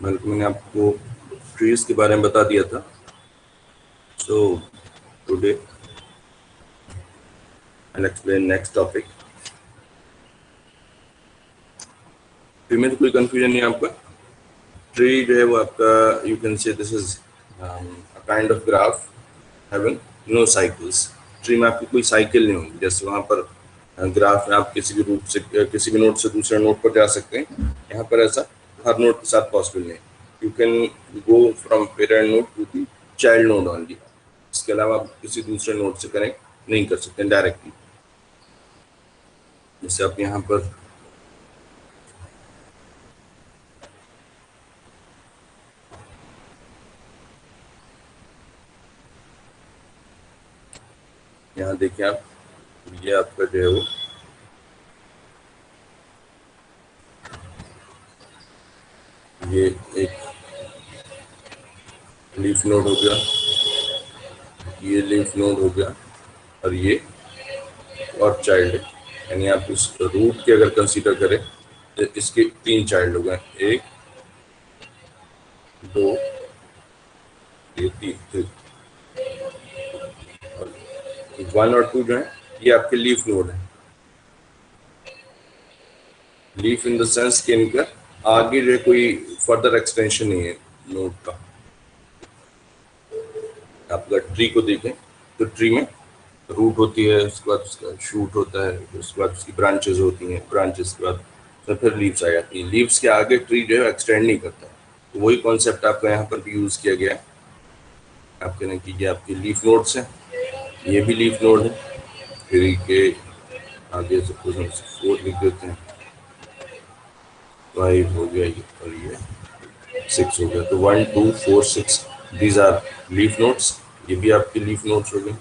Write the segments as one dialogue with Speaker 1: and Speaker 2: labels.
Speaker 1: बल्कि मैंने आपको ट्रीज के बारे में बता दिया था। So today I explain next topic. Tree में तो कोई कंफ्यूजन नहीं है आपका। ट्री जो है वो आपका, you can say this is a kind of graph having no cycles. Tree में आपकी कोई साइकिल नहीं होगी। जैसे वहाँ पर ग्राफ में आप किसी भी रूट से किसी भी नोड से दूसरे नोड पर जा सकते हैं, यहाँ पर ऐसा हर नोड के साथ पॉसिबल नहीं। You can go from parent node to the child node only. इसके अलावा आप किसी दूसरे नोड से कनेक्ट नहीं कर सकते डायरेक्टली। जैसे आप यहाँ पर यहाँ देखिए आप, ये आपका जो है वो ये एक लीफ नोड हो गया, ये लीफ नोड हो गया, और ये और चाइल्ड है। यानी आप इस रूट के अगर कंसीडर करें तो इसके 3 चाइल्ड हो गए, 1 2 ये 3। और 1 और 2 जो है ये आपके लीफ नोड है। लीफ इन द सेंस कि इनका आगे जो है कोई फर्दर एक्सटेंशन नहीं है नोड का। आप अगर ट्री को देखें तो ट्री में रूट होती है, उसके बाद उसका शूट होता है, उसके बाद उसकी ब्रांचेस होती हैं, ब्रांचेस के बाद तो फिर लीव्स आ जाती हैं। लीव्स के आगे ट्री जो है एक्सटेंड नहीं करता। तो वही कॉन्सेप्ट आपका यहाँ पर भी यूज़ किया गया है। आप कहना कि ये आपके लीफ नोड्स हैं, ये भी लीफ नोड है। ट्री के आगे सपोज हम 4 लिख देते हैं, 5 हो गया ये, और ये 6 हो गया। तो 1 2 4 6 दीज आर लीफ नोड्स। ये भी आपके लीफ नोड्स हो गए,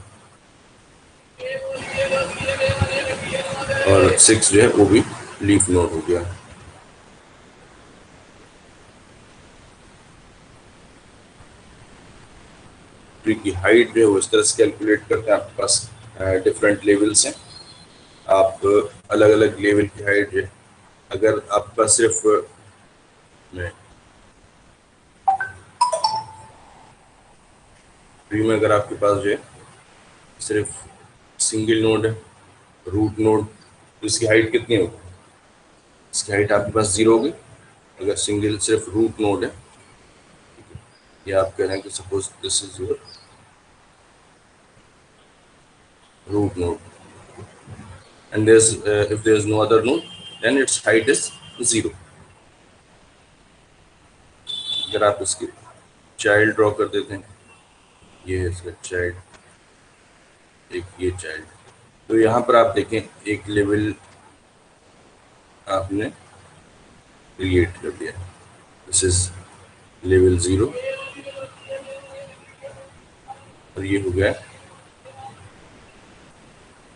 Speaker 1: और 6 जो है वो भी लीफ नोड हो गया। ट्री की हाइट जो है वो इस तरह से कैलकुलेट करते हैं। आपके पास डिफरेंट लेवल्स हैं। आप अलग अलग लेवल की हाइट जो है, अगर आपके पास सिर्फ ट्री में अगर आपके पास जो है सिर्फ सिंगल नोड है, रूट नोड, तो इसकी हाइट कितनी होगी? इसकी हाइट आपके पास 0 होगी अगर सिंगल सिर्फ रूट नोड है। ये आप कह रहे हैं कि suppose this is your root node, and if there is no other node, then its height is 0. अगर आप इसकी चाइल्ड ड्रॉ कर देते हैं, ये है इसका चाइल्ड, एक ये चाइल्ड, तो यहाँ पर आप देखें एक लेवल आपने क्रिएट कर दिया। दिस इज लेवल 0, और ये हो गया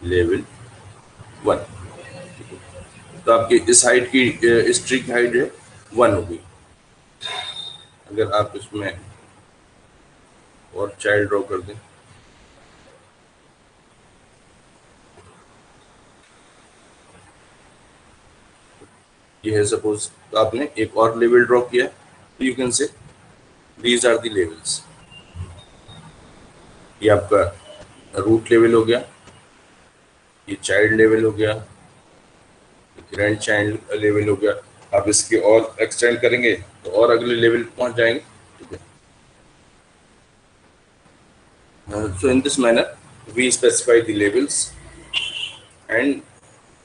Speaker 1: लेवल 1। तो आपकी इस हाइट की, इस ट्री की हाइट है 1 होगी। अगर आप इसमें और चाइल्ड ड्रॉ कर दें, ये है सपोज, तो आपने एक और लेवल ड्रॉ किया है, तो you can say these are the levels. ये आपका रूट लेवल हो गया, ये चाइल्ड लेवल हो गया, ग्रैंड चाइल्ड लेवल हो गया। आप इसके और एक्सटेंड करेंगे तो और अगले लेवल पहुंच जाएंगे। ठीक है। So in this manner we specify the levels, and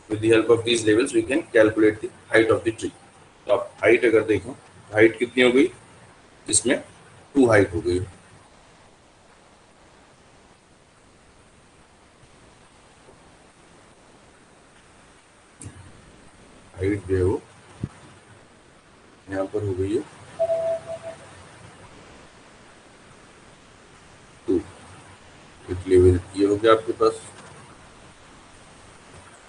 Speaker 1: with the help of these levels we can calculate the height of the tree. तो आप हाइट अगर देखें, हाइट कितनी हो गई? इसमें 2 हाइट हो गई। हाइट जो है वो यहाँ पर हो गई है 2। एक लेवल ये हो गया आपके पास,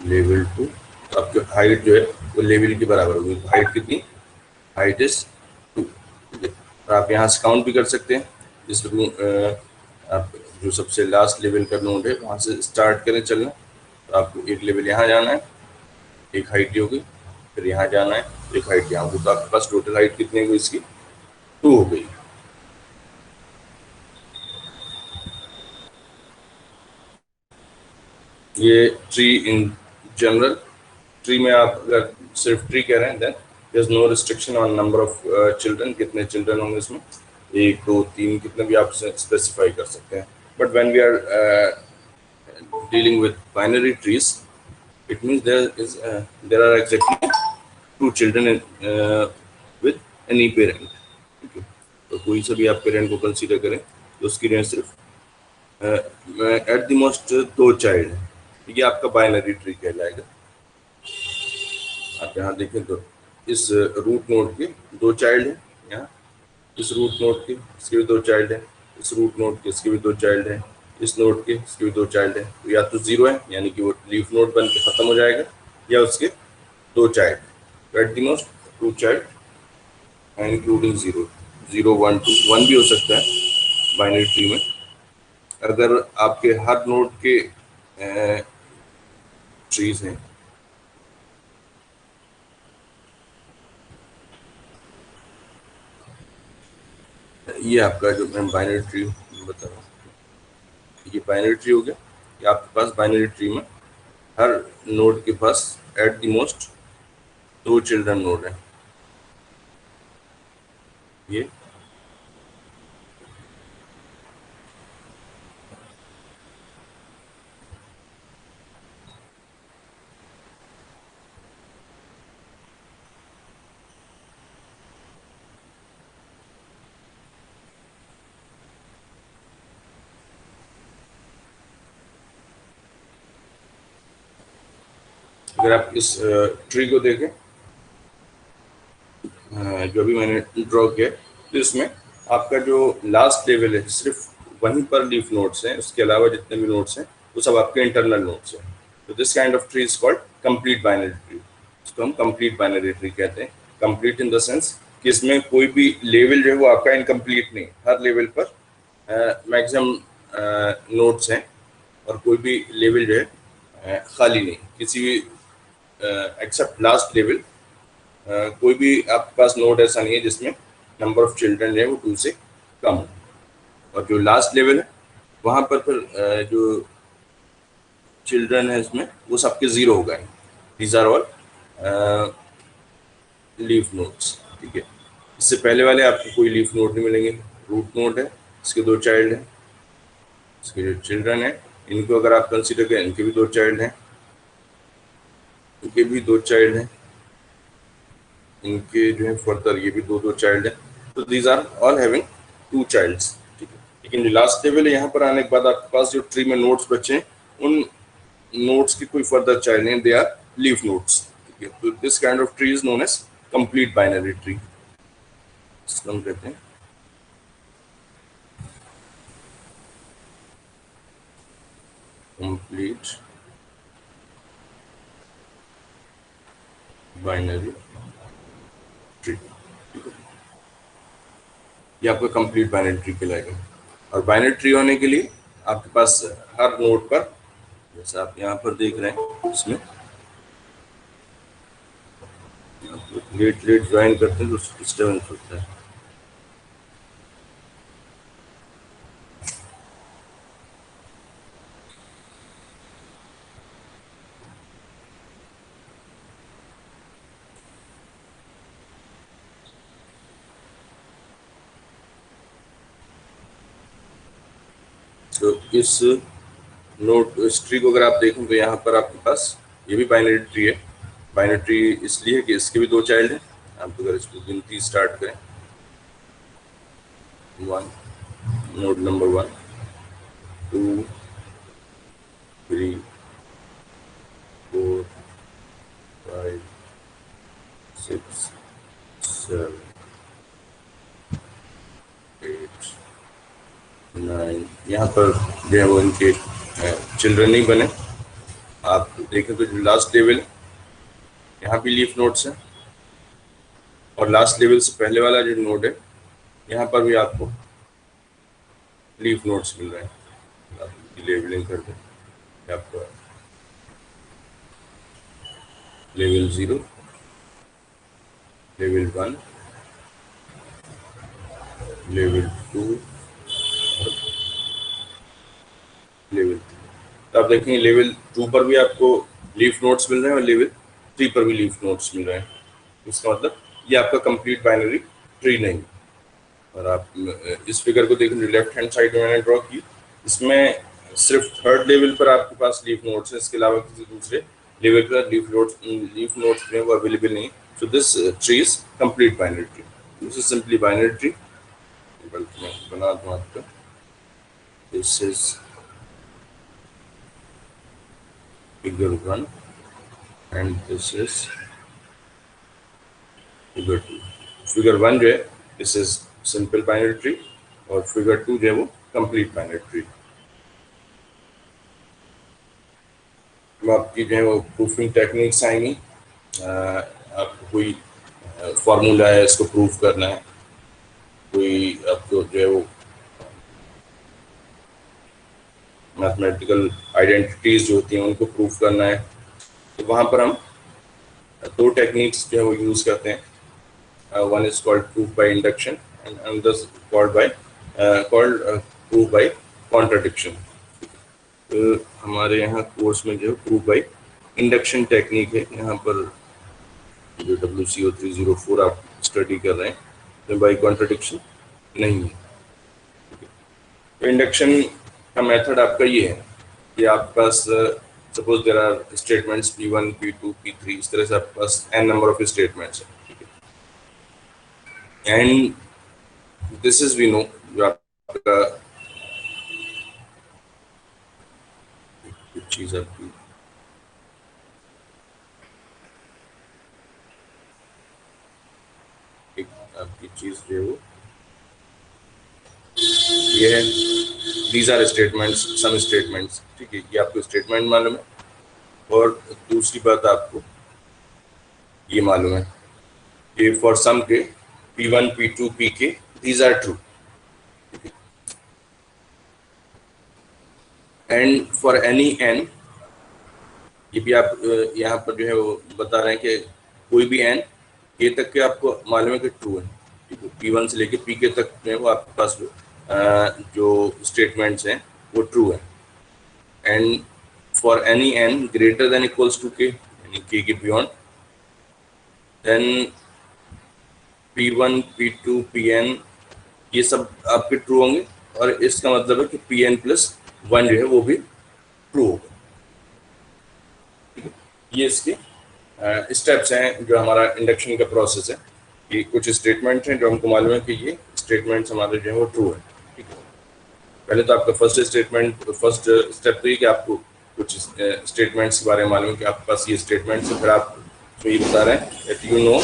Speaker 1: लेवल 2। तो आपकी हाइट जो है वो लेवल के बराबर होगी। तो हाइट कितनी? Height is 2। ठीक है। और आप यहाँ से काउंट भी कर सकते हैं। जिस आप जो सबसे लास्ट लेवल का नोड है वहाँ से स्टार्ट करें चलना, तो आपको एक लेवल यहाँ जाना है, एक हाइट ये होगी, फिर यहाँ जाना है, एक हाइट यहाँ होगी। तो आपके पास टोटल हाइट कितनी होगी इसकी? 2 हो गई। ये ट्री इन जनरल, ट्री में आप अगर सिर्फ ट्री कह रहे हैं then there is no restriction on number of children, कितने चिल्ड्रन होंगे इसमें, 1 2 3 कितने भी आप स्पेसिफाई कर सकते हैं। But when we are dealing with binary trees, it means there are exactly two children with any parent. ठीक है, तो कोई सा भी आप पेरेंट को कंसीडर करें तो उसकी रेंज सिर्फ एट द मोस्ट 2 चाइल्ड है। ये आपका बाइनरी ट्री कहलाएगा। आप यहाँ देखें तो इस रूट नोड के 2 चाइल्ड हैं, यहाँ इस रूट नोड के इसके भी 2 चाइल्ड हैं, इस रूट नोड के इसके भी 2 चाइल्ड हैं, इस नोड के इसके भी 2 चाइल्ड हैं। तो या तो 0 है यानी कि वो लीफ नोड बन के खत्म हो जाएगा, या उसके 2 child at the most 2 child including 0 0 1 2 1 भी हो सकता है बाइनरी ट्री में। अगर आपके हर नोड के ट्रीज हैं, ये आपका जो मैं बाइनरी ट्री बता रहा हूँ, ये बाइनरी ट्री हो गया कि आपके पास बाइनरी ट्री में हर नोड के पास at the most 2 children node है। ये अगर आप इस ट्री को देखें जो भी मैंने ड्रॉ किया, तो इसमें आपका जो लास्ट लेवल है सिर्फ वहीं पर लीफ नोड्स हैं, उसके अलावा जितने भी नोड्स हैं वो सब आपके इंटरनल नोड्स हैं। तो this kind of tree is called complete binary tree. इसको हम कंप्लीट बाइनरी ट्री कहते हैं। कंप्लीट इन द सेंस कि इसमें कोई भी लेवल जो है वो आपका इनकम्प्लीट नहीं, हर लेवल पर मैक्सिमम नोड्स हैं और कोई भी लेवल जो है खाली नहीं, किसी भी एक्सेप्ट लास्ट लेवल कोई भी आपके पास नोड ऐसा नहीं है जिसमें नंबर ऑफ चिल्ड्रन जो है वो 2 से कम हो। और जो लास्ट लेवल है वहाँ पर फिर जो चिल्ड्रन है इसमें वो सबके 0 हो गए। These are all leaf nodes. ठीक है, इससे पहले वाले आपको कोई लीफ नोड नहीं मिलेंगे। रूट नोड है, इसके 2 चाइल्ड हैं, इसके जो चिल्ड्रन है इनको अगर आप कंसिडर करें इनके भी 2 चाइल्ड हैं, इनके भी 2 चाइल्ड हैं, इनके जो है फर्दर ये भी 2 चाइल्ड हैं। तो these are all having 2 childs. ठीक है, लेकिन जो लास्ट लेवल है यहाँ पर आने के बाद आपके पास जो ट्री में नोड्स बचे हैं उन नोड्स के कोई फर्दर चाइल्ड नहीं, दे आर लीफ नोड्स। ठीक है, तो this kind of tree is known as complete binary tree. इसको हम कहते हैं कंप्लीट बाइनरी ट्री। ये आपका कंप्लीट बाइनरी ट्री कहलाएगा। और बाइनरी ट्री होने के लिए आपके पास हर नोड पर, जैसे आप यहाँ पर देख रहे हैं इसमें लेट लेट ज्वाइन करते हैं तो डिस्टर्बेंस होता है। तो इस नोड इस ट्री को अगर आप देखें तो यहाँ पर आपके पास ये भी बाइनरी ट्री है। बाइनरी ट्री इसलिए कि इसके भी 2 चाइल्ड हैं। आप अगर इसको गिनती स्टार्ट करें 1 नोड नंबर 1 2 3 4 5 6 7 8 9, यहाँ पर जो है वो इनके चिल्ड्रन नहीं बने। आप देखें तो जो लास्ट लेवल है यहाँ भी लीफ नोड्स हैं, और लास्ट लेवल से पहले वाला जो नोड है यहाँ पर भी आपको लीफ नोड्स मिल रहे हैं। आप लेवलिंग कर दें, आपका लेवल 0, लेवल 1, लेवल 2, लेवल 3। तो आप देखेंगे लेवल 2 पर भी आपको लीफ नोड्स मिल रहे हैं और लेवल 3 पर भी लीफ नोड्स मिल रहे हैं। इसका मतलब ये आपका कंप्लीट बाइनरी ट्री नहीं। और आप इस फिगर को देखें, लेफ्ट हैंड साइड में मैंने ड्रॉ की, इसमें सिर्फ थर्ड लेवल पर आपके पास लीफ नोड्स है, इसके अलावा किसी दूसरे लेवल पर लीफ नोड्स जो है वो अवेलेबल नहीं। So this tree is complete binary tree. This is simply binary tree. बल्कि मैं बना दूं आपका, this is figure 1 and this is figure 2। Figure 1 जो है this is simple binary tree और फिगर 2 जो है वो कंप्लीट बाइनरी ट्री। आपकी जो है वो प्रूफिंग टेक्निक्स आएंगी। आपको कोई फॉर्मूला है, इसको प्रूफ करना है, कोई आपको जो है वो मैथमेटिकल आइडेंटिटीज जो होती हैं उनको प्रूफ करना है, तो वहाँ पर हम दो टेक्निक्स जो है वो यूज़ करते हैं। One is called proof by induction and another called proof by contradiction. तो हमारे यहाँ कोर्स में जो प्रूफ बाय इंडक्शन टेक्निक है, यहाँ पर जो WCO304 आप स्टडी कर रहे हैं, तो बाय कॉन्ट्रडिक्शन नहीं है। तो इंडक्शन का मेथड आपका ये है कि आपके पास suppose there are statements P1, P2, P3, इस तरह से आपके पास n नंबर ऑफ स्टेटमेंट्स है, and this is we know, जो आपका चीज आपकी एक आपकी चीज जो है वो ये है, these are statements, some statements, ठीक है, ये आपको स्टेटमेंट मालूम है। और दूसरी बात आपको ये मालूम है कि फॉर सम के P1, P2, Pk these are true, and for any n, ये भी आप यहाँ पर जो है वो बता रहे हैं कि कोई भी n k तक के आपको मालूम है कि ट्रू है, ठीक है। P1 से लेके Pk तक जो है वो आपके पास जो स्टेटमेंट्स हैं वो ट्रू है, and for any n greater than equals to k, यानी k के beyond, then P1, P2, Pn ये सब आपके ट्रू होंगे। और इसका मतलब है कि Pn+1 जो है वो भी ट्रू होगा। ये इसके स्टेप्स हैं जो हमारा इंडक्शन का प्रोसेस है, कि कुछ स्टेटमेंट्स हैं जो हमको मालूम है कि ये स्टेटमेंट्स हमारे जो है वो ट्रू है, ठीक है। पहले तो आपका फर्स्ट स्टेप तो ये कि आपको कुछ स्टेटमेंट्स के बारे में मालूम है कि आपके पास ये स्टेटमेंट्स है, फिर आप तो ये बता रहे हैं दैट यू नो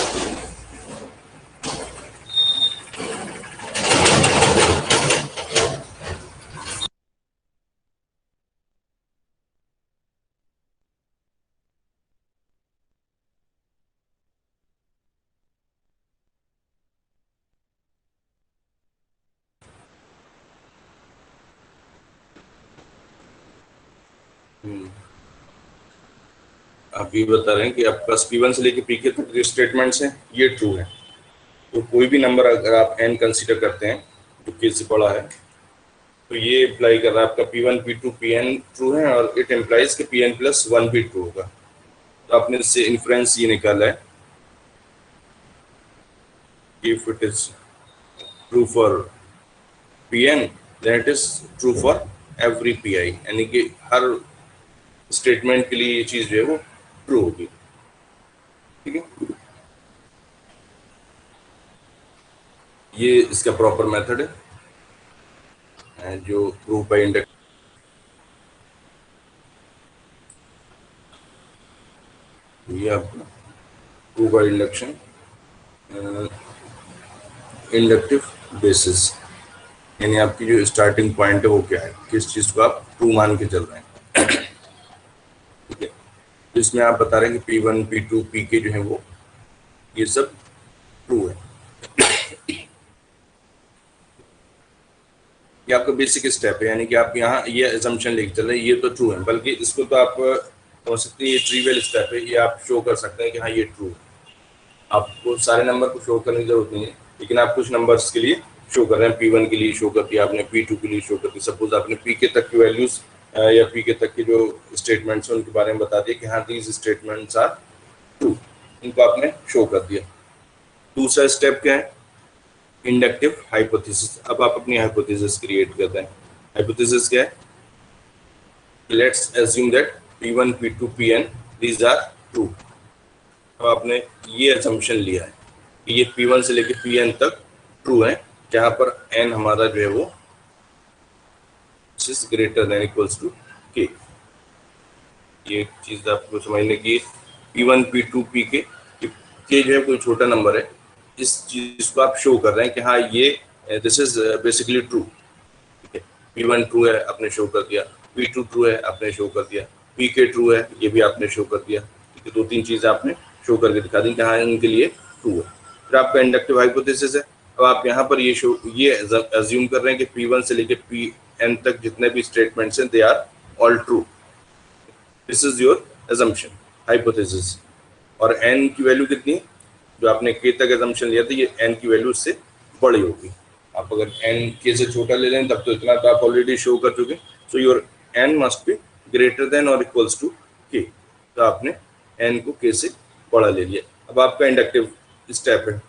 Speaker 1: आप ये बता रहे हैं कि आपके पास P1 से लेके Pk तक जो स्टेटमेंट्स हैं ये ट्रू है। तो कोई भी नंबर अगर आप n कंसीडर करते हैं जो कि इससे बड़ा है, तो ये अप्लाई कर रहा है आपका P1, P2, Pn ट्रू है, और इट इम्प्लाइज कि Pn+1 भी ट्रू होगा। तो आपने इससे इन्फ्रेंस ये निकाला है, if it is true for Pn then it is true for every Pi, यानी कि हर स्टेटमेंट के लिए ये चीज जो है वो ट्रू होगी, ठीक है। ये इसका प्रॉपर मेथड है जो प्रूफ बाय इंडक्शन, ये आपका proof by induction inductive basis, यानी आपकी जो स्टार्टिंग पॉइंट है वो क्या है, किस चीज को आप ट्रू मान के चल रहे हैं, ठीक है। तो इसमें आप बता रहे हैं कि P1, P2, Pk जो है वो ये सब ट्रू है। ये आपका बेसिक स्टेप है, यानी कि आप यहाँ ये असम्पशन लेके चल रहे हैं ये तो ट्रू है, बल्कि इसको तो आप समझ सकते हैं ये ट्रिवियल स्टेप है, ये आप शो कर सकते हैं कि हाँ ये ट्रू है। आपको सारे नंबर को शो करने की जरूरत नहीं है, लेकिन आप कुछ नंबर्स के लिए शो कर रहे हैं, P1 के लिए शो कर दिया आपने, P2 के लिए शो कर दिया। सपोज आपने Pk तक की वैल्यूज या Pk तक के जो स्टेटमेंट्स हैं उनके बारे में बता दिया कि हाँ दीज स्टेटमेंट्स आर ट्रू, इनको आपने शो कर दिया। दूसरा स्टेप क्या है? Inductive hypothesis. अब आप अपनी हाइपोथेसिस क्रिएट करते हैं। हाइपोथेसिस क्या है? Let's assume that P1 P2 Pn these are true. अब आपने ये असम्पशन लिया है कि ये P1 से लेके Pn तक ट्रू है, जहां पर n हमारा जो है वो is greater than equals to k। ये चीज आपको समझने की, P1 P2 Pk, k जो है कोई छोटा नंबर है, इस चीज को आप शो कर रहे हैं कि हाँ ये this is basically true. P1 true है, आपने शो कर दिया। P2 ट्रू है, आपने शो कर दिया। Pk ट्रू है, ये भी आपने शो कर दिया। ठीक है, 2-3 चीजें आपने शो करके दिखा दी कि हाँ इनके लिए ट्रू है। फिर आपका इंडक्टिव हाइपोथेसिस है। अब आप यहाँ पर ये अज्यूम कर रहे हैं कि P1 से लेके Pn तक जितने भी स्टेटमेंट्स हैं they are all true. This is your assumption, hypothesis. और n की वैल्यू कितनी है? जो आपने k तक अजम्पशन लिया था, ये n की वैल्यू इससे बड़ी होगी। आप अगर n k से छोटा ले लें तब तो इतना तो आप ऑलरेडी शो कर चुके। So your n must be greater than और इक्वल्स टू k। तो आपने n को k से बड़ा ले लिया। अब आपका इंडक्टिव स्टेप है,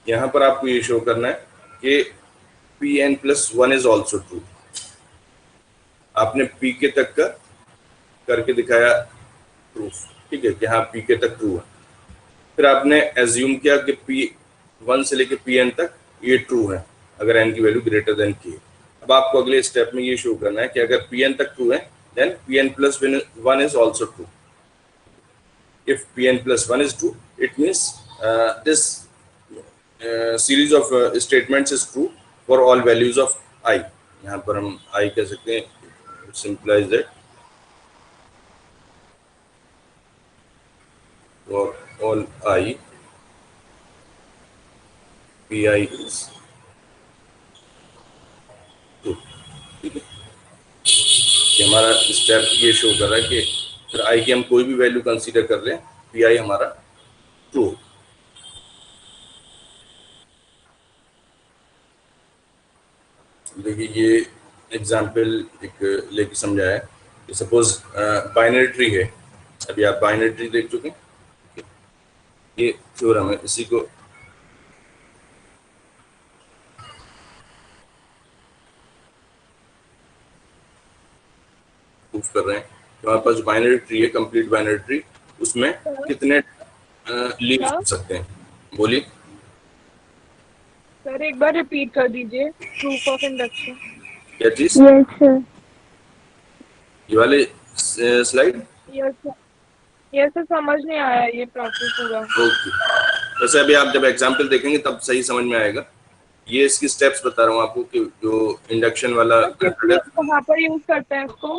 Speaker 1: यहाँ पर आपको ये शो करना है कि Pn+1 इज ऑल्सो ट्रू। आपने Pk तक का करके दिखाया प्रूफ, ठीक है, कि हाँ Pk तक ट्रू है। फिर आपने एज्यूम किया कि P1 से लेके Pn तक ये ट्रू है अगर n की वैल्यू ग्रेटर देन k। अब आपको अगले स्टेप में ये शो करना है कि अगर Pn तक ट्रू है then Pn+1 is also true. If Pn+1 is true, it means this series of statements is true for all values of I। यहाँ पर हम I कह सकते हैं, it implies that for all I Pi is true। ठीक है, कि हमारा स्टेप ये शो कर रहा है कि फिर I की हम कोई भी वैल्यू कंसीडर कर रहे हैं, Pi हमारा ट्रू। देखिए ये एग्जाम्पल एक लेके समझाया है कि सपोज बाइनरी ट्री है। अभी आप बाइनरी ट्री देख चुके हैं, ये थ्योरम है, इसी को प्रूफ कर रहे हैं। तो हमारे पास बाइनरी ट्री है, कंप्लीट बाइनरी ट्री, उसमें कितने लीव्स हो सकते हैं? बोलिए
Speaker 2: सर, एक बार रिपीट कर दीजिए प्रूफ ऑफ इंडक्शन।
Speaker 1: क्या चीज?
Speaker 2: Yes sir.
Speaker 1: ये वाले slide?
Speaker 2: Yes sir, yes sir, समझ नहीं आया ये प्रोसेस पूरा।
Speaker 1: ओके, वैसे अभी आप जब एग्जाम्पल देखेंगे तब सही समझ में आएगा। ये इसकी स्टेप्स बता रहा हूँ आपको कि जो इंडक्शन वाला मेथड है।
Speaker 2: कहाँ पर यूज करते हैं इसको?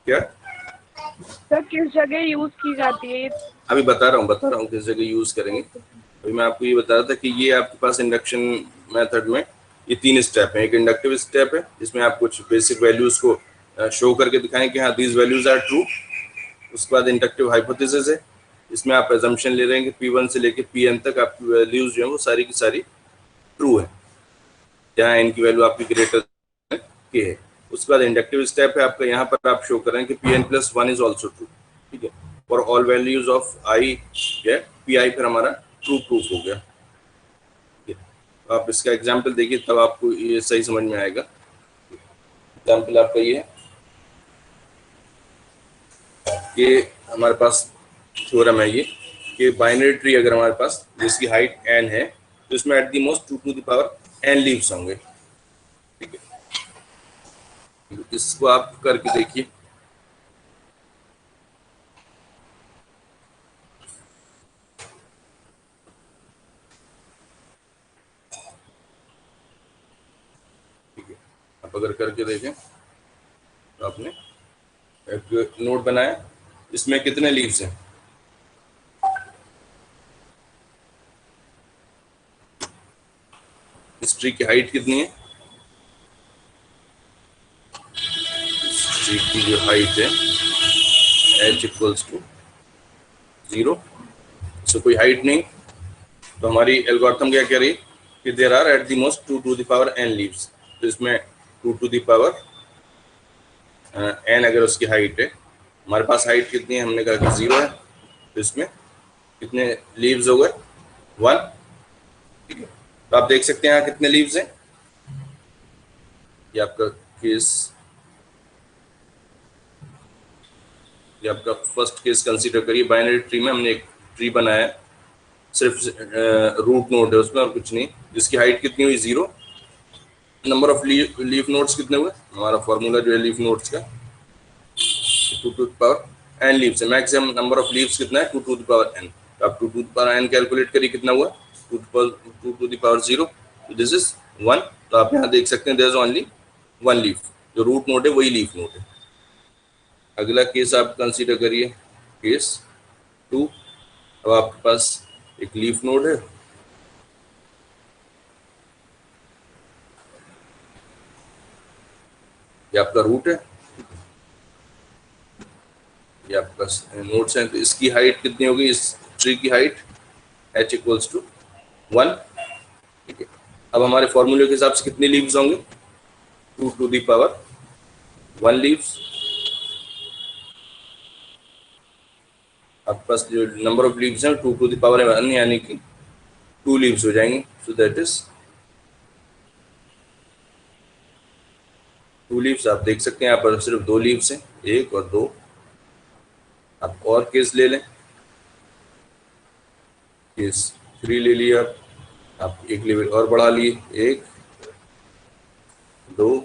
Speaker 1: क्या
Speaker 2: सर, किस जगह यूज की जाती है ये?
Speaker 1: अभी बता रहा हूँ किस जगह यूज करेंगे। अभी मैं आपको ये बता रहा था कि ये आपके पास इंडक्शन मेथड में ये 3 स्टेप हैं। एक इंडक्टिव स्टेप है जिसमें आप कुछ बेसिक वैल्यूज को शो करके दिखाएं कि हाँ दीज वैल्यूज आर ट्रू। उसके बाद इंडक्टिव हाइपोथेसिस है, इसमें आप एजम्पशन ले रहे हैं कि P1 से लेके Pn तक आपकी वैल्यूज जो है वो सारी की सारी ट्रू है, जहाँ n की वैल्यू आपकी ग्रेटर के है। उसके बाद इंडक्टिव स्टेप है आपका, यहाँ पर आप शो कर रहे हैं कि Pn+1 इज ऑल्सो ट्रू। ठीक है, for all values of I है Pi, फिर हमारा ट्रू प्रूफ हो गया। ठीक है, तो आप इसका एग्जाम्पल देखिए तब आपको ये सही समझ में आएगा। एग्जाम्पल आपका ये है कि हमारे पास थ्योरम है ये कि बाइनरी ट्री अगर हमारे पास जिसकी हाइट n है तो इसमें at the most 2 to the power n leaves होंगे। ठीक है, इसको आप करके देखिए। ठीक है, आप अगर करके देखें तो आपने एक नोट बनाया, इसमें कितने लीव्स हैं? इस ट्री की हाइट कितनी है? इस ट्री की जो हाइट है h = 0, सो कोई हाइट नहीं, तो हमारी एल्गोरिथम क्या कह रही है कि there are at the most 2 to the power n leaves. तो इसमें 2 टू द पावर n अगर उसकी हाइट है, हमारे पास हाइट कितनी है, हमने कहा कि 0 है, तो इसमें कितने लीव्स हो गए, 1। ठीक है, तो आप देख सकते हैं यहाँ कितने लीव्स हैं। ये आपका केस, ये आपका फर्स्ट केस कंसीडर करिए। बाइनरी ट्री में हमने एक ट्री बनाया है, सिर्फ रूट नोड है उसमें और कुछ नहीं, जिसकी हाइट कितनी हुई, 0। नंबर ऑफ लीफ नोड्स कितने हुए, हमारा फॉर्मूला जो है लीफ नोड्स का 2 to the power n leaves है। मैक्सिमम नंबर ऑफ लीव्स कितना है, 2 टू द पावर n। तो आप 2 to the power n calculate करिए, कितना हुआ, 2 टू द पावर 0, तो दिस इज 1। तो आप यहाँ देख सकते हैं देयर इज ओनली 1 लीफ, जो रूट नोड है वही लीफ नोड है। अगला केस आप कंसीडर करिए, केस 2। अब आपके पास एक लीफ नोड है, ये आपका रूट है, ये आपका नोड्स हैं। तो इसकी हाइट कितनी होगी, इस ट्री की हाइट h इक्वल्स टू 1। ठीक है, अब हमारे फॉर्मूले के हिसाब से कितने लीव्स होंगे, 2 टू द पावर 1 लीव्स। आपके पास जो नंबर ऑफ लीव्स हैं 2 टू द पावर 1, यानी कि 2 लीव्स हो जाएंगे। So that is 2 leaves. आप देख सकते हैं यहाँ पर सिर्फ 2 लीव्स हैं, 1 और 2। आप और केस ले लें, केस 3 ले लिया, आप एक लेवल और बढ़ा लिए, 1 2।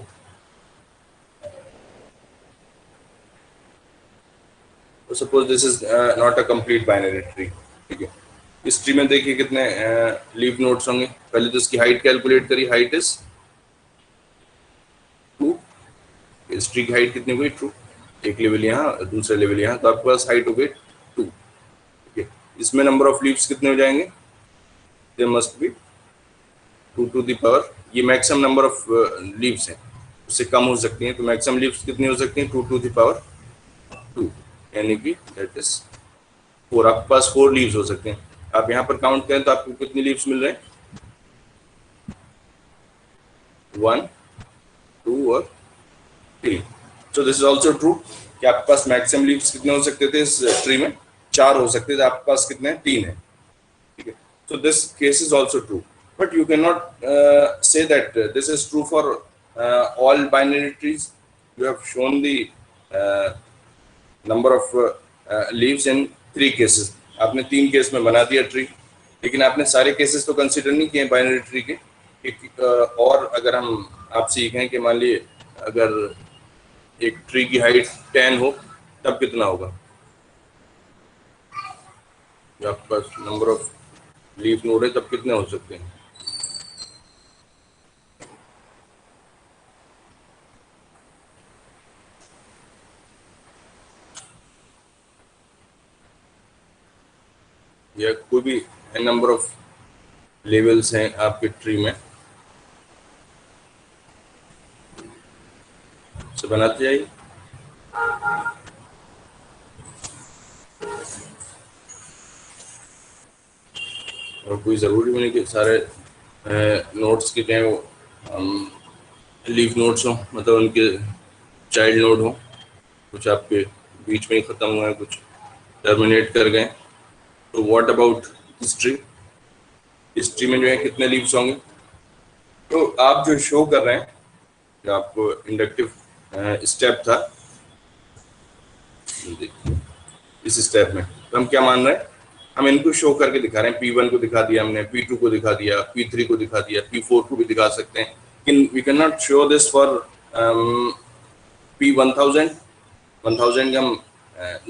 Speaker 1: तो suppose this is not a complete binary tree. ठीक है, इस ट्री में देखिए कितने लीफ नोड्स होंगे। पहले तो इसकी हाइट कैलकुलेट करिए, हाइट इज 2। इस ट्री की हाइट कितनी हुई, 2। एक लेवल यहाँ, दूसरा लेवल यहाँ, तो आपके पास हाइट हो गई 2। ठीक है, इसमें नंबर ऑफ लीव्स कितने हो जाएंगे, they must be 2 to the power, ये मैक्सिमम नंबर ऑफ लीव्स हैं, उससे कम हो सकती हैं। तो मैक्सिमम लीव्स कितनी हो सकती हैं, 2 टू द पावर 2, यानी कि दैट इज 4। आपके पास 4 लीव्स हो सकते हैं। आप यहाँ पर काउंट करें तो आपको कितने लीव्स मिल रहे हैं, 1 2 और 3। सो दिस इज ऑल्सो ट्रू कि आपके पास मैक्सिमम लीव्स कितने हो सकते थे इस ट्री में, 4 हो सकते थे, आपके पास कितने हैं, 3 है। ठीक है, so this case is also true, but you can not say that this is true for all binary trees. You have shown the number of leaves in 3 cases. आपने 3 केस में बना दिया ट्री, लेकिन आपने सारे केसेस तो consider नहीं किए बाइनरी ट्री के। और अगर हम आपसे ये कहें कि मान लीजिए अगर एक ट्री की हाइट 10 हो, तब कितना होगा, जब आपके पास नंबर ऑफ लीफ नोड है तब कितने हो सकते हैं। या कोई भी नंबर ऑफ लेवल्स हैं आपके ट्री में, से बनाते जाइए। और कोई ज़रूरी नहीं कि सारे नोट्स के चाहे वो लीफ नोट्स हों, मतलब उनके चाइल्ड नोड हों, कुछ आपके बीच में ही ख़त्म हुए हैं, कुछ टर्मिनेट कर गए। तो व्हाट अबाउट हिस्ट्री, हिस्ट्री में जो है कितने लीव्स होंगे। तो आप जो शो कर रहे हैं, जो आपको इंडक्टिव स्टेप था, इस स्टेप में तो हम क्या मान रहे हैं, हम इनको शो करके दिखा रहे हैं। P1 को दिखा दिया हमने, P2 को दिखा दिया, P3 को दिखा दिया, P4 को भी दिखा सकते हैं, लेकिन we can not show this for P1000। 1000 का हम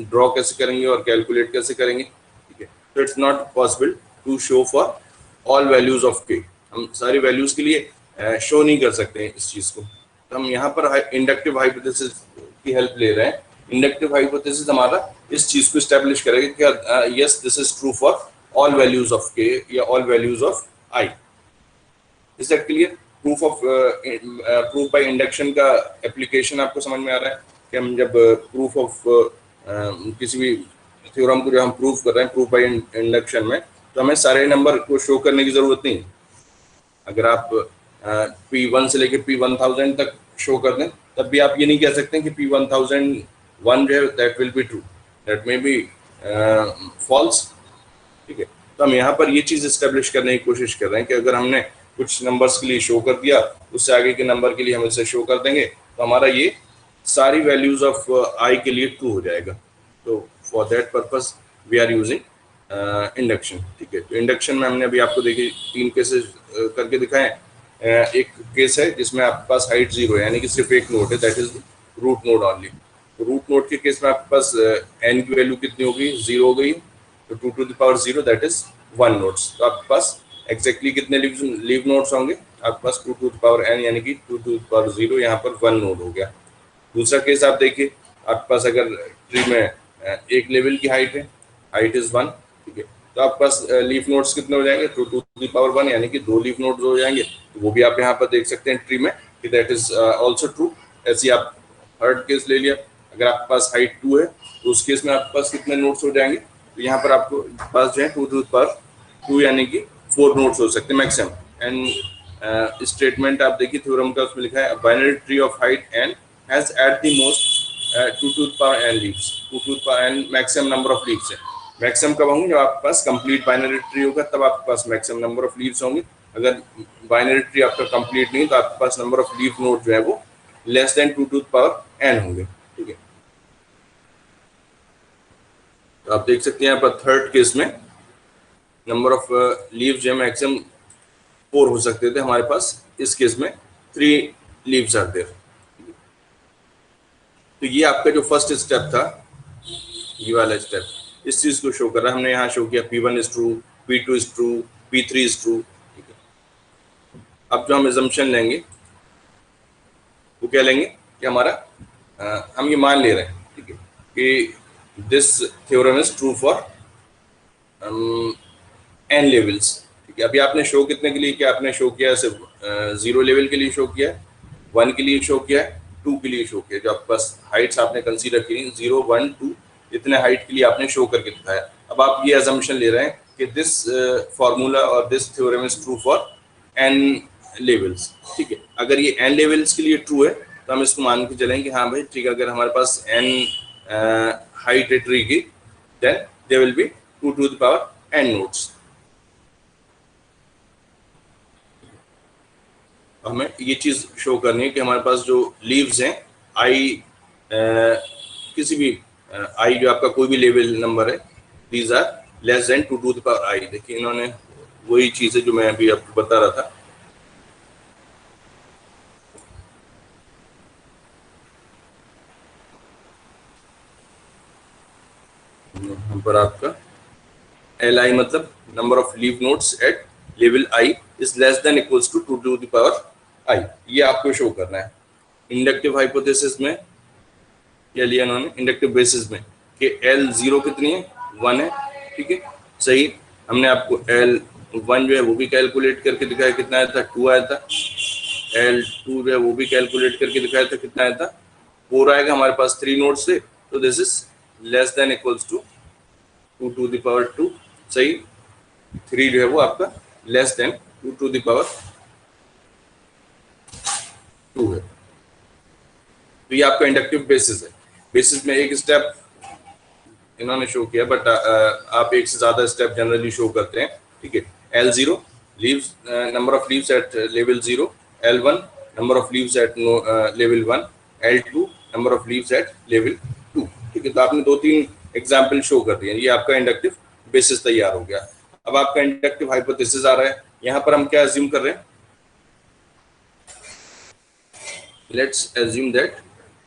Speaker 1: ड्रॉ कैसे करेंगे और कैलकुलेट कैसे करेंगे। ठीक है, तो it's not possible to show for all values of k। हम सारी वैल्यूज के लिए शो नहीं कर सकते हैं इस चीज़ को। तो हम यहाँ पर इंडक्टिव हाइपोथेसिस की हेल्प ले रहे हैं। इंडक्टिव हाइपोथेसिस हमारा इस चीज़ को एस्टेब्लिश करेगा कि yes this is true for all values of k या all values of i। Is that clear. Proof by induction का एप्लीकेशन आपको समझ में आ रहा है कि हम जब प्रूफ ऑफ किसी भी थ्योरम को जो हम प्रूव कर रहे हैं, प्रूफ बाय इंडक्शन में, तो हमें सारे नंबर को शो करने की जरूरत नहीं। अगर आप P1 से लेके P1000 तक शो कर दें, तब भी आप ये नहीं कह सकते कि P1001 जो है that will be true, that may be false. ठीक है, तो हम यहाँ पर ये चीज़ इस्टेब्लिश करने की कोशिश कर रहे हैं कि अगर हमने कुछ नंबर्स के लिए शो कर दिया, उससे आगे के नंबर के लिए हम इसे शो कर देंगे, तो हमारा ये सारी वैल्यूज ऑफ आई के लिए ट्रू हो जाएगा। तो for that purpose we are using induction. ठीक है, तो इंडक्शन में हमने अभी आपको देखिए 3 केसेस करके दिखाए। एक केस है जिसमें आपके पास हाइट 0 है, यानी कि सिर्फ एक नोड है, that is root node only. तो रूट नोड के केस में आपके पास n की वैल्यू कितनी होगी, 0 हो गई, तो 2 to the power 0 that is 1 nodes. तो आपके पास एग्जैक्टली कितने लीव नोड्स होंगे, आपके पास 2 to the power n यानी कि 2 to the power 0, यहाँ पर 1 नोड हो गया। दूसरा केस आप देखिए, आपके पास अगर ट्री में एक लेवल की हाइट है, हाइट इज 1, ठीक है, तो आपके पास लीफ नोड्स कितने हो जाएंगे, 2 to the power 1 यानी कि 2 लीफ नोड्स हो जाएंगे। तो वो भी आप यहाँ पर देख सकते हैं ट्री में कि दैट इज ऑल्सो ट्रू। ऐसे आप थर्ड केस ले लिया, अगर आपके पास हाइट 2 है, तो उस केस में आपके पास कितने नोड्स हो जाएंगे, तो यहाँ पर आपको पास जो है 2 to the power 2 यानी कि 4 नोड्स हो सकते हैं मैक्सिमम। एंड स्टेटमेंट आप देखिए थ्योरम का, उसमें लिखा है binary tree of height n has at the most 2 to the power n leaves, 2 to the power n maximum number of leaves है। मैक्सिमम कब होंगे, जब आपके पास कंप्लीट बाइनरी ट्री होगा, तब आपके पास मैक्सिमम नंबर ऑफ लीव्स होंगे। अगर बाइनरी ट्री आपका कंप्लीट नहीं, तो आपके पास नंबर ऑफ लीफ नोड जो है वो less than 2 to the power n होंगे। ठीक है, तो आप देख सकते हैं यहाँ पर थर्ड केस में नंबर ऑफ लीव्स जो है मैक्सिमम 4 हो सकते थे हमारे पास, इस केस में 3 लीव्स आर देयर। तो ये आपका जो फर्स्ट स्टेप था, ये वाला स्टेप, इस चीज को शो कर रहा है। हमने यहाँ शो किया P1 is true, P2 is true, P3 is true. ठीक है, अब जो हम एजम्पशन लेंगे वो क्या लेंगे कि हमारा हम ये मान ले रहे हैं, ठीक है, कि this theorem is true for n levels. ठीक है, अभी आपने शो कितने के लिए किया, आपने शो किया सिर्फ 0 लेवल के लिए शो किया, 1 के लिए शो किया, 2 के लिए शो किया। जो आपके पास हाइट्स आपने कंसीडर की 0, 1, 2 इतने हाइट के लिए आपने शो करके दिखाया। अब आप ये अजम्पशन ले रहे हैं कि दिस फार्मूला और this theorem is true for n levels. ठीक है, अगर ये n लेवल्स के लिए ट्रू है, तो हम इसको मान के चलें कि हाँ भाई ठीक है, अगर हमारे पास n हाइट है ट्री की, then there will be 2 to the power n nodes. हमें ये चीज शो करनी है कि हमारे पास जो लीव्स हैं आई, किसी भी आई जो आपका कोई भी लेवल नंबर है, these are less than 2 to the power i। देखिए इन्होंने वही चीज है जो मैं अभी आपको बता रहा था। यहाँ पर आपका li मतलब number of leaf nodes at level i is less than equals to 2 to the power i, ये आपको शो करना है। इंडक्टिव हाइपोथेसिस में क्या लिया इन्होंने, इंडक्टिव बेसिस में, कि L0 कितनी है, 1 है। ठीक है, सही, हमने आपको L1 जो है वो भी कैलकुलेट करके दिखाया, कितना आया था, 2 आया था। L2 जो है वो भी कैलकुलेट करके दिखाया था, कितना आया था, 4 आएगा। हमारे पास 3 नोड्स थे, तो this is less than equals to 2 to the power 2। सही, 3 जो है वो आपका less than 2 to the power 2 है। तो ये आपका इंडक्टिव बेसिस है। बेसिस में एक स्टेप इन्होंने शो किया, बट आप एक से ज्यादा स्टेप जनरली शो करते हैं। ठीक है, L0 leaves, number of leaves at level 0, L1 number of leaves at level 1, L2 number of leaves at level 2। ठीक है, तो आपने 2-3 एग्जाम्पल शो कर दिए, ये आपका इंडक्टिव बेसिस तैयार हो गया। अब आपका इंडक्टिव हाइपोथेसिस आ रहा है। यहाँ पर हम क्या अज्यूम कर रहे हैं, let's assume that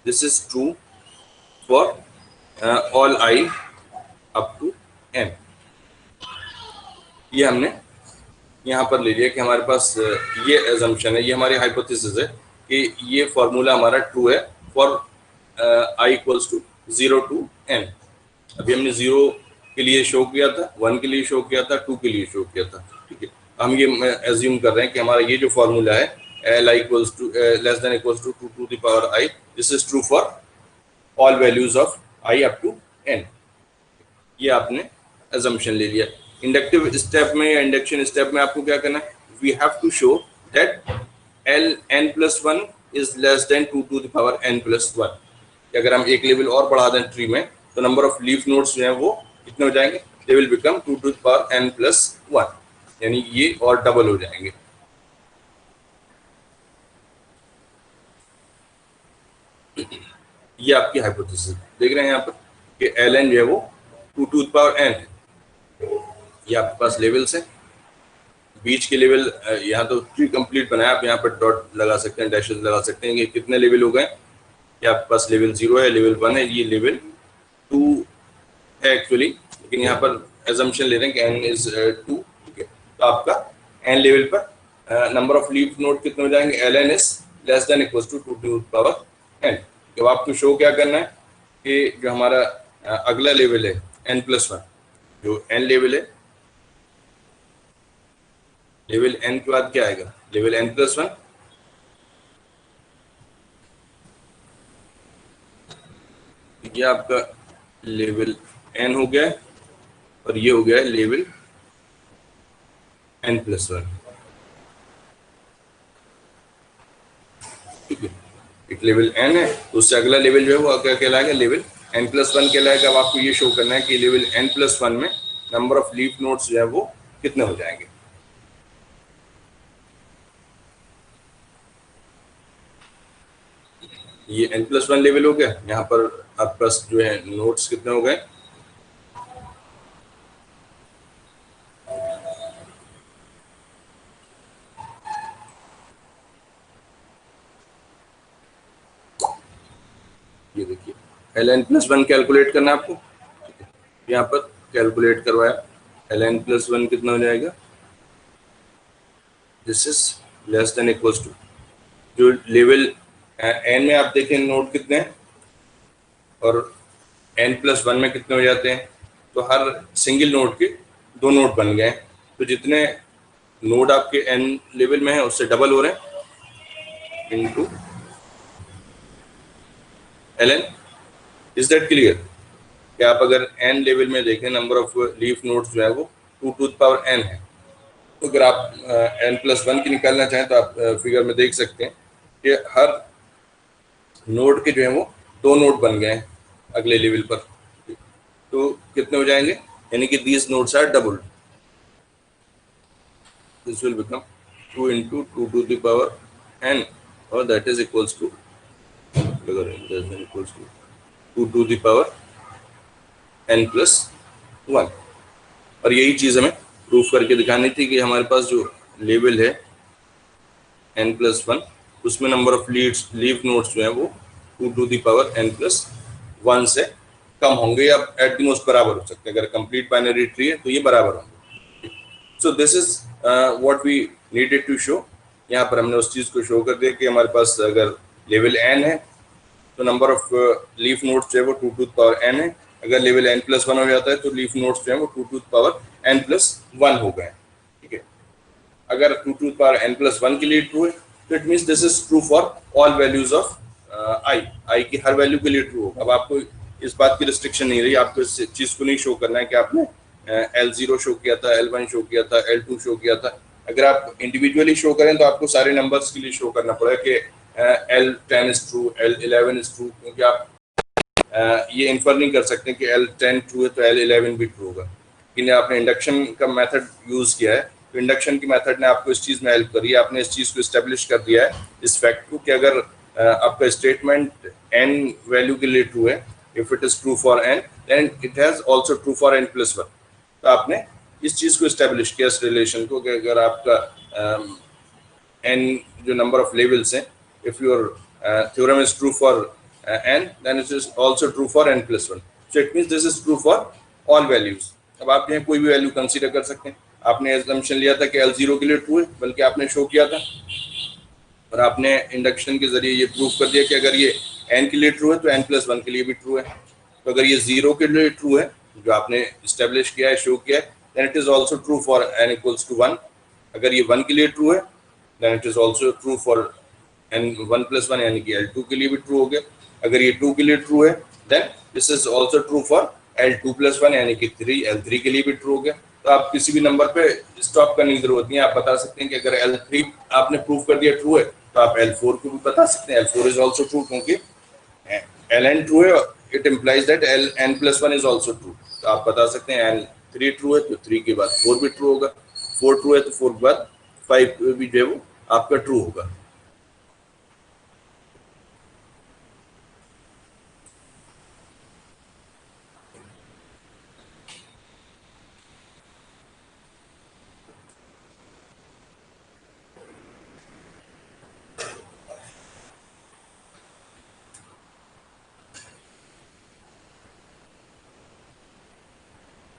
Speaker 1: this is true for all i up to n। ये हमने यहाँ पर ले लिया कि हमारे पास ये अजम्पशन है, ये हमारी हाइपोथेसिस है कि ये फॉर्मूला हमारा ट्रू है for i equals to 0 to n। अभी हमने 0 के लिए शो किया था, 1 के लिए शो किया था, 2 के लिए शो किया था। ठीक है, हम ये अज्यूम कर रहे हैं कि हमारा ये जो फॉर्मूला है li equals to less than equals to 2 to the power i, this is true for all values of i up to n। ये आपने assumption ले लिया। इंडक्टिव स्टेप में या इंडक्शन स्टेप में आपको क्या करना है, we have to show that L N plus one is less than 2 to the power n plus 1। अगर हम एक लेवल और बढ़ा दें ट्री में तो नंबर ऑफ लीफ नोड्स जो है वो कितने हो जाएंगे, they will become 2 to the power n plus 1, यानी ये और डबल हो जाएंगे। ये आपकी हाइपोथेसिस देख रहे हैं यहाँ पर कि एल एन जो है वो 2 to the power n है। ये आपके पास लेवल्स हैं, बीच के लेवल यहाँ तो ट्री कंप्लीट बनाया, आप यहाँ पर डॉट लगा सकते हैं, डैशेस लगा सकते हैं कि कितने लेवल हो गए। ये आपके पास लेवल 0 है, लेवल 1 है, ये लेवल 2 है एक्चुअली, लेकिन यहाँ पर एजम्पशन ले रहे हैं कि n इज 2, ठीक है। तो आपका n लेवल पर नंबर ऑफ लीफ नोड कितने हो जाएंगे, ln is less than equal to 2 to the power n। तो आपको शो क्या करना है कि जो हमारा अगला लेवल है n plus 1, जो n लेवल है, लेवल n के बाद क्या आएगा, लेवल n plus 1, ये आपका लेवल n हो गया है और ये हो गया है लेवल n plus 1, ठीक है। एक लेवल n है तो उससे अगला लेवल जो है वो क्या कहलाएगा, लेवल n plus 1 कहलाएगा। अब आपको ये शो करना है कि लेवल n plus 1 में नंबर ऑफ लीफ नोड्स जो है वो कितने हो जाएंगे। ये n plus 1 लेवल हो गया, यहाँ पर आपके पास जो है नोड्स कितने हो गए, ये देखिए ln plus 1 कैलकुलेट करना है आपको, यहाँ पर कैलकुलेट करवाया, ln plus 1 कितना हो जाएगा, this is less than equals to, जो लेवल n में आप देखें नोड कितने हैं और n plus 1 में कितने हो जाते हैं, तो हर सिंगल नोड के 2 नोड बन गए। तो जितने नोड आपके n लेवल में है उससे डबल हो रहे हैं into ln। Is that clear कि आप अगर n लेवल में देखें नंबर ऑफ लीफ नोड्स जो है वो 2 to the power n है, तो अगर आप n plus 1 की निकालना चाहें तो आप फिगर में देख सकते हैं कि हर नोड के जो है वो 2 नोड बन गए हैं अगले लेवल पर, तो कितने हो जाएंगे, यानी कि these nodes are double, this will become 2 into 2 to the power n और that is equals to, equals to 2 to the power n plus 1। और यही चीज हमें प्रूफ करके दिखानी थी कि हमारे पास जो लेवल है n plus 1 उसमें नंबर ऑफ लीफ नोड्स जो है वो 2 to the power n plus 1 से कम होंगे या एट द मोस्ट बराबर हो सकते हैं। अगर कंप्लीट बाइनरी ट्री है तो ये बराबर होंगे। So this is what we needed to show. यहाँ पर हमने उस चीज को शो कर दिया कि हमारे पास अगर लेवल n है तो नंबर ऑफ लीफ नोड्स जो है वो 2 to the power n है। अगर लेवल n plus 1 हो जाता है तो लीफ नोड्स जो है वो 2 to the power n plus 1 हो गए, ठीक है। अगर 2 to the power n plus 1 के लिए ट्रू है तो it means this is true for all values of i की हर वैल्यू के लिए ट्रू होगा। अब आपको इस बात की रिस्ट्रिक्शन नहीं रही, आपको इस चीज को नहीं शो करना है कि आपने L0 शो किया था, L1 शो किया था, L2 शो किया था। अगर आप इंडिविजुअली शो करें तो आपको सारे नंबर्स के लिए शो करना पड़ेगा कि L10 is true, L11 is true, क्योंकि आप ये इन्फर नहीं कर सकते कि L10 ट्रू है तो L11 भी ट्रू होगा। लेकिन आपने इंडक्शन का मेथड यूज किया है तो इंडक्शन की मेथड ने आपको इस चीज में हेल्प करी है। आपने इस चीज को एस्टेब्लिश कर दिया है, इस फैक्ट को, कि अगर आपका स्टेटमेंट n वैल्यू के लिए ट्रू है, if it is true for n then it has also true for n plus 1। तो आपने इस चीज को एस्टेब्लिश किया, इस रिलेशन को, कि अगर आपका n जो नंबर ऑफ लेवल्स हैं, if your theorem is true for n then it is also true for n plus 1। So it means this is true for all values. अब आप यहाँ कोई भी वैल्यू कंसीडर कर सकते हैं। आपने एजम्पशन लिया था कि L0 के लिए ट्रू है, बल्कि आपने शो किया था और आपने इंडक्शन के जरिए ये प्रूव कर दिया कि अगर ये n के लिए ट्रू है तो n plus 1 के लिए भी ट्रू है। तो अगर ये 0 के लिए ट्रू है, जो आपने इस्टेब्लिश किया है, शो किया है, then it is also true for n equals to 1। अगर ये 1 के लिए ट्रू है then it is also true for n1 plus 1, यानी कि L2 के लिए भी ट्रू हो गया। अगर ये 2 के लिए ट्रू है then this is also true for L2+1 यानी कि 3, L3 के लिए भी ट्रू हो गया। तो आप किसी भी नंबर पे स्टॉप करने की जरूरत नहीं है, आप बता सकते हैं कि अगर L3 आपने प्रूव कर दिया ट्रू है तो आप L4 को भी बता सकते हैं, L4 इज ऑल्सो ट्रू, क्योंकि Ln ट्रू है, it implies that Ln+1 is also true. तो आप बता सकते हैं L3 ट्रू है तो 3 के बाद 4 भी ट्रू होगा, 4 ट्रू है तो 4 के बाद 5 भी जो है वो आपका ट्रू होगा।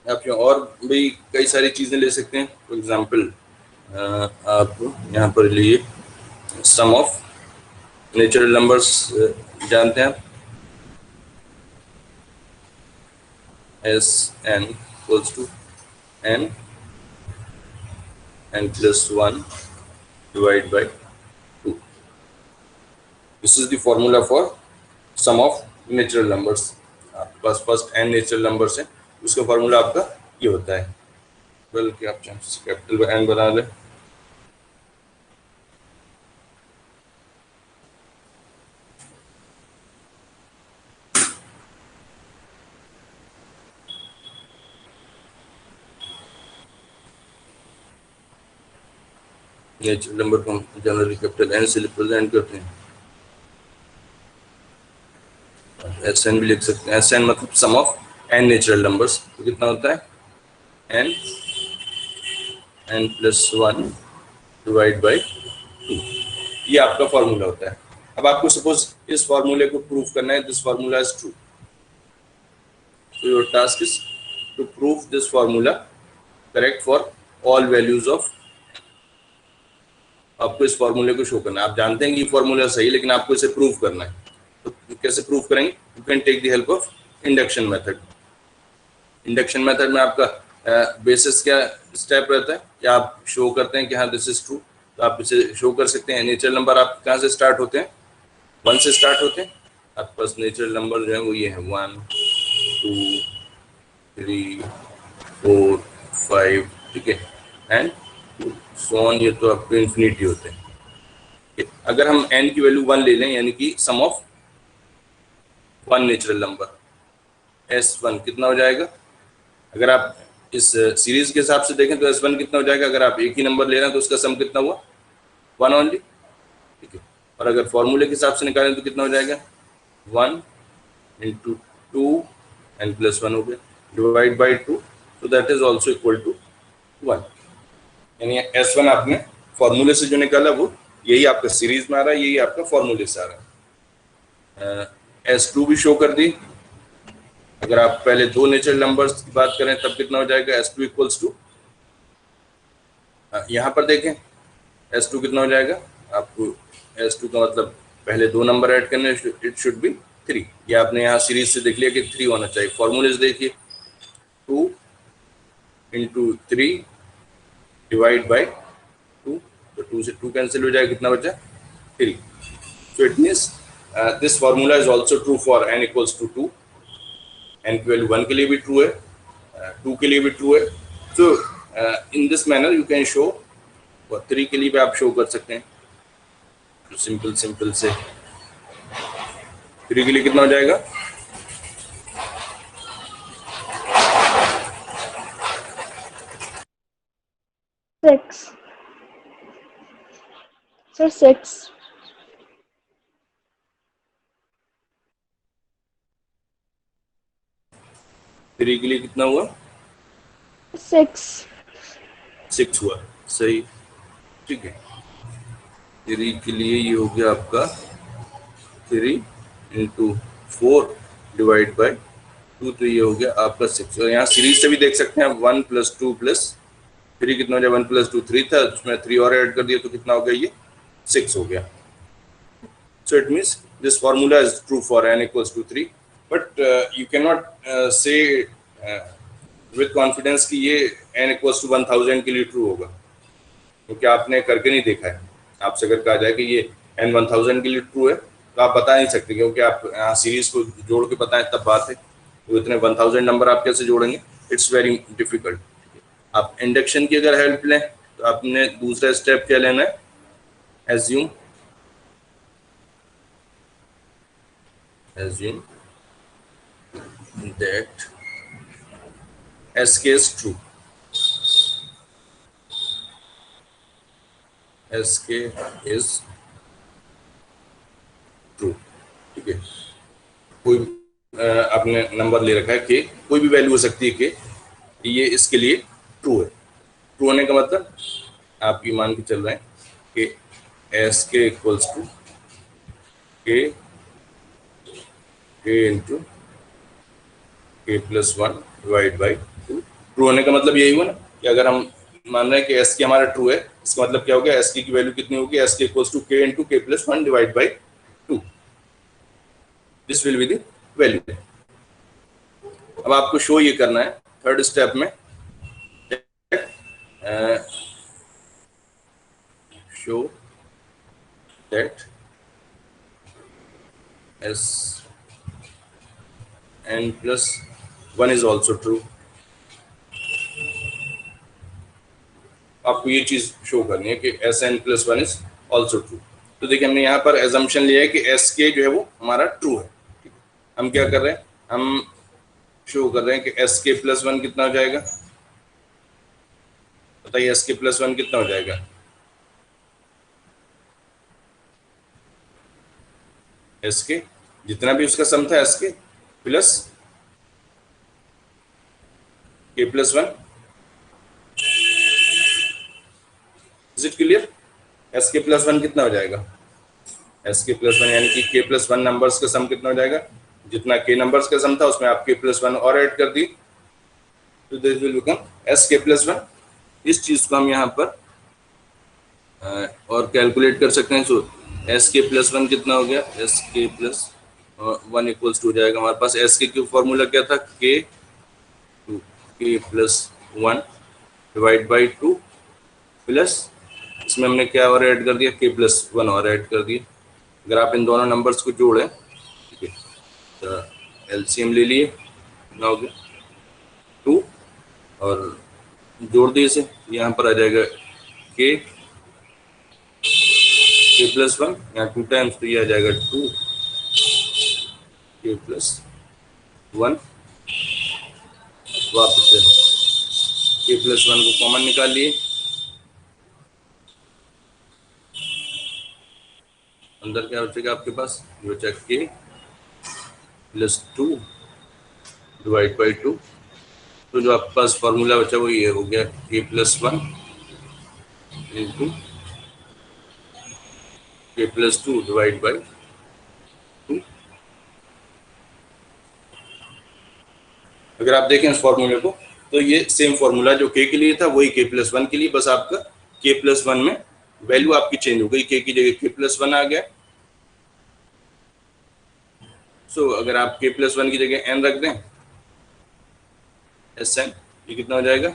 Speaker 1: आप यहाँ और भी कई सारी चीजें ले सकते हैं। फॉर एग्जाम्पल आप यहाँ पर लिए सम ऑफ नेचुरल नंबर्स जानते हैं आप, S N equals to N n+1 divide by 2। This is the formula for sum of natural numbers. आपके पास फर्स्ट n नेचुरल नंबर्स है, उसका फॉर्मूला आपका ये होता है, बल्कि आप कैपिटल n बना लें। नेचुरल नंबर को हम जनरली कैपिटल n से रिप्रेजेंट करते हैं। एस एन भी लिख सकते हैं, एस एन मतलब सम ऑफ n नेचुरल नंबर्स। तो कितना होता है n+1 डिवाइड बाई 2, ये आपका फॉर्मूला होता है। अब आपको सपोज इस फॉर्मूले को प्रूव करना है, this formula is true, so your task is to prove this formula correct for all values of। आपको इस फॉर्मूले को शो करना है, आप जानते हैं कि ये फॉर्मूला सही है लेकिन आपको इसे प्रूव करना है। तो कैसे प्रूव करेंगे? You can take the help of induction method. Induction method में आपका बेसिस क्या स्टेप रहता है कि आप शो करते हैं कि हाँ दिस इज ट्रू, तो आप इसे शो कर सकते हैं। नेचुरल नंबर आप कहाँ से स्टार्ट होते हैं? 1 से स्टार्ट होते हैं। आपके पास नेचुरल नंबर जो है वो ये है 1 2 3 4 5, ठीक है, एंड सो ऑन, ये तो आपके इन्फिनिटी होते हैं। अगर हम n की वैल्यू 1 ले लें, यानी कि सम ऑफ 1 नेचुरल नंबर S1 कितना हो जाएगा? अगर आप इस सीरीज के हिसाब से देखें तो S1 कितना हो जाएगा? अगर आप एक ही नंबर ले रहे हैं तो उसका सम कितना हुआ? 1 ओनली, ठीक है। और अगर फॉर्मूले के हिसाब से निकालें तो कितना हो जाएगा? 1 × 2 n+1 हो गया divide by 2, so that is also equal to 1। यानी S1 आपने फॉर्मूले से जो निकाला वो यही आपका सीरीज में आ रहा है, यही आपका फॉर्मूले से आ रहा है। S2 भी शो कर दी। अगर आप पहले दो नेचुरल नंबर्स की बात करें तब कितना हो जाएगा? S2 इक्वल्स टू, यहाँ पर देखें S2 कितना हो जाएगा? आपको S2 का मतलब पहले दो नंबर ऐड करने, इट शुड बी 3। ये आपने यहाँ सीरीज से देख लिया कि 3 होना चाहिए। फॉर्मूले से देखिए 2 × 3 डिवाइड बाई 2, तो 2 से 2 कैंसिल हो जाएगा, कितना बचा? 3। So it means this formula is also true for n equals to 2। n की वैल्यू 1 के लिए भी ट्रू है, 2 के लिए भी ट्रू है। So in this manner you can show, और 3 के लिए भी आप शो कर सकते हैं। तो सिंपल से 3 के लिए कितना हो जाएगा?
Speaker 2: सर 6।
Speaker 1: 3 के लिए कितना हुआ? 6 हुआ, सही, ठीक है। 3 के लिए ये हो गया आपका 3 × 4 डिवाइड बाई 2, तो ये हो गया आपका 6। और यहाँ सीरीज से भी देख सकते हैं आप 1 + 2 + 3 कितना हो जाए? 1 + 2 3 था, उसमें 3 और ऐड कर दिया तो कितना हो गया? ये 6 हो गया। So it means this formula is true for n equals to 3, but you cannot say with confidence कि ये n equals to 1000 के लिए true होगा, क्योंकि आपने करके नहीं देखा है। आपसे अगर कहा जाए कि ये n 1000 के लिए true है तो आप बता नहीं सकते, क्योंकि आप सीरीज को जोड़ के बताएं तब बात है। तो इतने 1000 नंबर आप कैसे जोड़ेंगे? It's very difficult. आप इंडक्शन की अगर हेल्प लें तो आपने दूसरा स्टेप क्या लेना है? Assume that sk is true, sk is true, ठीक है। कोई आपने नंबर ले रखा है के, कोई भी वैल्यू हो सकती है के, ये इसके लिए ट्रू है। ट्रू होने का मतलब आप ये मान के चल रहे हैं कि S K equals to K into K plus 1 divide by 2। True होने का मतलब यही हुआ ना कि अगर हम मान रहे हैं कि एस के हमारा ट्रू है, इसका मतलब क्या हो गया? एस की वैल्यू कितनी होगी? S K equals to K into K plus 1 divide by 2। This will be the value. अब आपको शो ये करना है थर्ड स्टेप में, show that S N plus 1 is also true. आपको ये चीज शो करनी है कि S N plus 1 is also true. तो देखिए हमने यहाँ पर एजम्पशन लिया है कि एस के जो है वो हमारा ट्रू है। हम क्या कर रहे हैं? हम शो कर रहे हैं कि एस के प्लस 1 कितना हो जाएगा? बताइए एस के प्लस 1 कितना हो जाएगा? एस के जितना भी उसका सम था एस के प्लस के plus 1। Is it clear? S के प्लस 1 कितना हो जाएगा? एस के प्लस 1 यानी कि के प्लस 1 नंबर्स का सम कितना हो जाएगा? जितना के नंबर्स का सम था उसमें आप के प्लस 1 और ऐड कर दी, तो दिस विल बिकम एस के प्लस 1। इस चीज को हम यहाँ पर और कैलकुलेट कर सकते हैं। सो एस के प्लस 1 कितना हो गया? एस के प्लस 1 इक्वल्स टू हो जाएगा हमारे पास एस के फॉर्मूला क्या था? के प्लस 1 डिवाइड बाई 2 प्लस इसमें हमने क्या और ऐड कर दिया? के प्लस 1 और ऐड कर दिया। अगर आप इन दोनों नंबर्स को जोड़ें, ठीक है, तो एलसीएम ले लिए, कितना हो गया? 2 और जोड़ दिए इसे, यहाँ पर आ जाएगा के प्लस 1, यहाँ 2 टाइम्स, तो ये आ जाएगा 2 के प्लस 1। वापस से के प्लस 1 को कॉमन निकाल लिए, अंदर क्या बचेगा आपके पास? ये बचा के प्लस 2 डिवाइड बाई 2। तो जो आपके पास फॉर्मूला बचा वो ये हो गया के plus 1 into K plus 2 divide by 2। अगर आप देखें इस फॉर्मूले को तो ये सेम फॉर्मूला जो के लिए था वही के प्लस 1 के लिए, बस आपका के प्लस 1 में वैल्यू आपकी चेंज हो गई, के की जगह के प्लस 1 आ गया। सो अगर आप के प्लस 1 की जगह एन रख दें, एस एन, ये कितना हो जाएगा?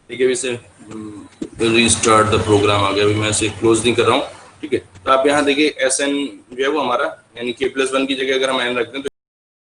Speaker 1: ठीक है, अभी से रीस्टार्ट द प्रोग्राम आ गया, अभी मैं इसे क्लोज नहीं कर रहा हूँ। ठीक है, तो आप यहाँ देखिए एस एन जो है वो हमारा यानी के प्लस 1 की जगह अगर हम एन रखते हैं तो